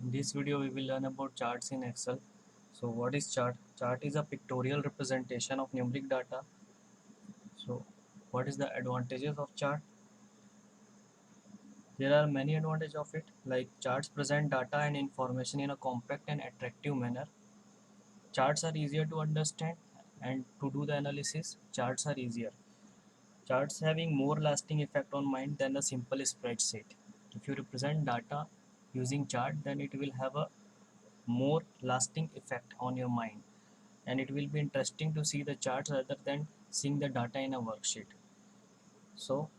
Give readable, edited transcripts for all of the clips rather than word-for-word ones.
In this video, we will learn about charts in Excel. So what is chart? Chart is a pictorial representation of numeric data. So what is the advantages of chart? There are many advantages of it, like charts present data and information in a compact and attractive manner. Charts are easier to understand and to do the analysis. Charts are easier. Charts having more lasting effect on mind than a simple spreadsheet. If you represent data using chart, then it will have a more lasting effect on your mind, and it will be interesting to see the charts rather than seeing the data in a worksheet. So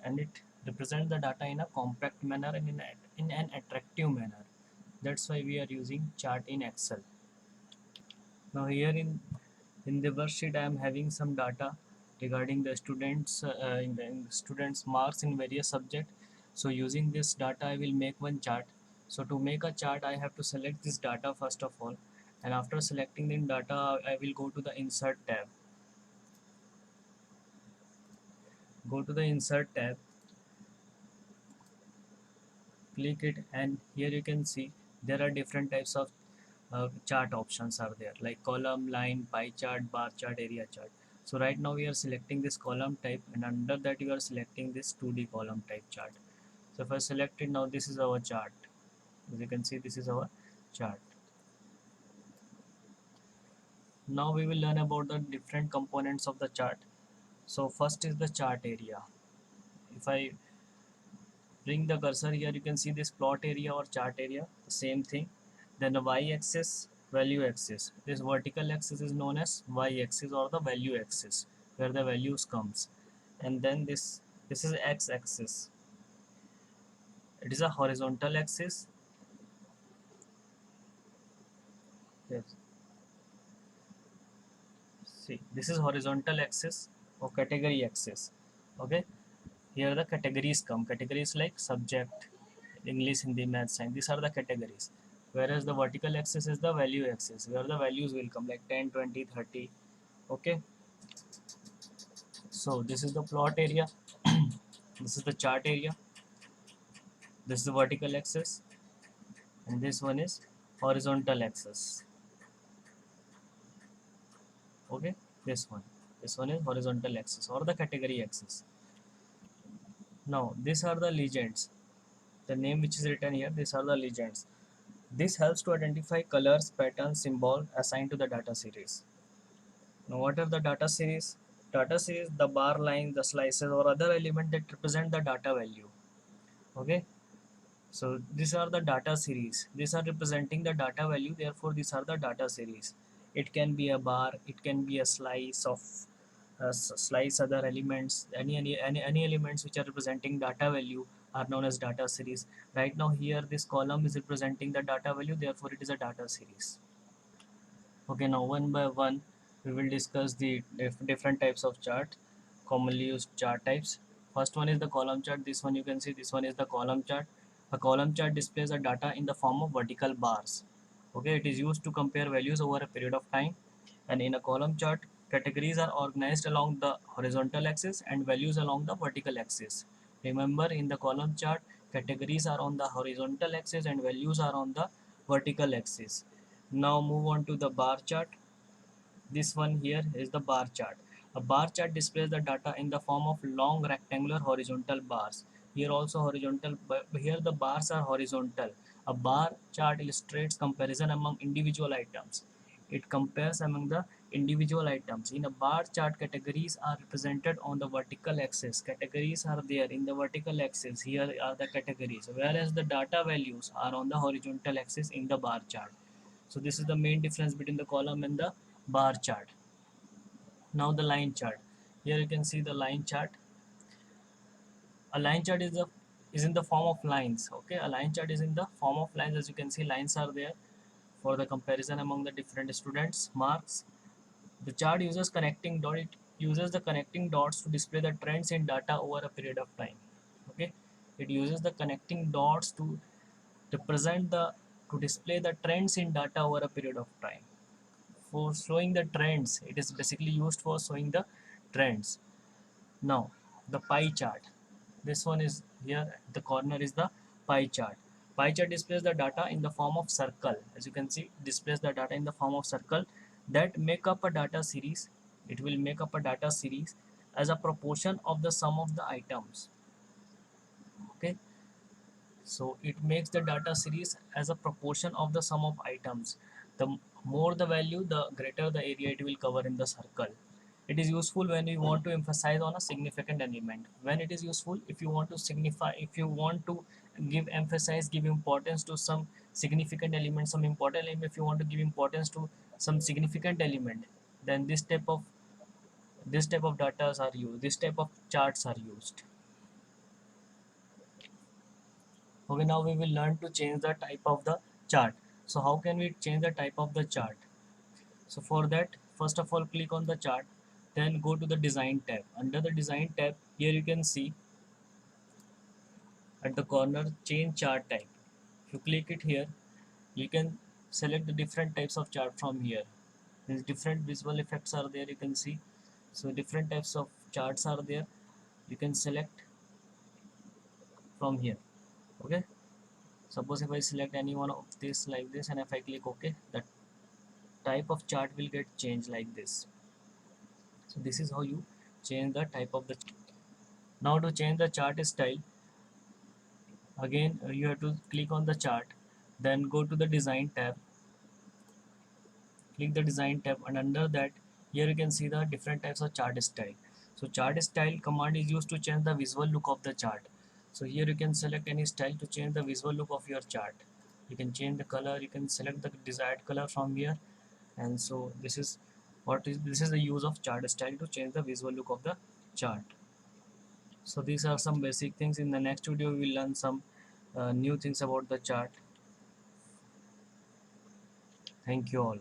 and it represents the data in a compact manner and in an attractive manner. That's why we are using chart in Excel. Now here in the worksheet I am having some data regarding the students in the students marks in various subject. So using this data I will make one chart. So to make a chart I have to select this data first of all, and after selecting the data I will go to the insert tab. Go to the insert tab, click it, and here you can see there are different types of chart options are there, like column, line, pie chart, bar chart, area chart. So right now we are selecting this column type, and under that you are selecting this 2D column type chart. So if I select it, now this is our chart. As you can see, this is our chart. Now we will learn about the different components of the chart. So first is the chart area. If I bring the cursor here, you can see this plot area or chart area, the same thing. Then the y-axis, value axis. This vertical axis is known as y-axis or the value axis, where the values comes. And then this is x-axis. It is a horizontal axis. Yes, see, this is horizontal axis or category axis. Okay, here the categories come. Categories like subject, English, Hindi, Math, Science. These are the categories. Whereas the vertical axis is the value axis, where the values will come like 10, 20, 30. Okay. So this is the plot area. This is the chart area. This is the vertical axis, and this one is horizontal axis. Okay. This one. This one is horizontal axis or the category axis. Now these are the legends. The name which is written here. These are the legends. This helps to identify colors, patterns, symbol assigned to the data series. Now, what are the data series? Data series, the bar line, the slices, or other element that represent the data value. Okay, so these are the data series. These are representing the data value. Therefore, these are the data series. It can be a bar. It can be a slice of slice other elements. Any elements which are representing data value are known as data series. Right now, here this column is representing the data value. Therefore, it is a data series. Okay, now one by one we will discuss the different types of chart, commonly used chart types. First one is the column chart. This one you can see, this one is the column chart. A column chart displays the data in the form of vertical bars. Okay, it is used to compare values over a period of time. And in a column chart, categories are organized along the horizontal axis and values along the vertical axis. Remember, in the column chart, categories are on the horizontal axis and values are on the vertical axis. Now move on to the bar chart. This one here is the bar chart. A bar chart displays the data in the form of long rectangular horizontal bars. Here also horizontal, but here the bars are horizontal. A bar chart illustrates comparison among individual items. It compares among the individual items. In a bar chart, categories are represented on the vertical axis. Categories are there in the vertical axis. Here are the categories, whereas the data values are on the horizontal axis in the bar chart. So this is the main difference between the column and the bar chart. Now the line chart. Here you can see the line chart. A line chart is in the form of lines. Okay, a line chart is in the form of lines. As you can see, lines are there for the comparison among the different students' marks. The chart uses connecting dot. It uses the connecting dots to display the trends in data over a period of time. Okay, it uses the connecting dots to represent the to display the trends in data over a period of time. For showing the trends, it is basically used for showing the trends. Now the pie chart, this one is here, the corner is the pie chart. Pie chart displays the data in the form of circle. As you can see, displays the data in the form of circle that make up a data series. It will make up a data series as a proportion of the sum of the items. Okay, so it makes the data series as a proportion of the sum of items. The more the value, the greater the area it will cover in the circle. It is useful when you want to emphasize on a significant element. When it is useful, if you want to signify, if you want to give emphasis, give importance to some significant element, some important element, if you want to give importance to some significant element, then this type of data are used, this type of charts are used. Okay, now we will learn to change the type of the chart. So how can we change the type of the chart? So for that, first of all, click on the chart, then go to the design tab. Under the design tab, here you can see at the corner change chart type. If you click it here, you can select the different types of chart from here. These different visual effects are there, you can see. So different types of charts are there, you can select from here. Okay, suppose if I select any one of this like this, and if I click OK, the type of chart will get changed like this. So this is how you change the type of the chart. Now to change the chart style, again you have to click on the chart, then go to the design tab, click the design tab, and under that, here you can see the different types of chart style. So chart style command is used to change the visual look of the chart. So here you can select any style to change the visual look of your chart. You can change the color, you can select the desired color from here. And so this is the use of chart style to change the visual look of the chart. So these are some basic things. In the next video we will learn some new things about the chart. Thank you all.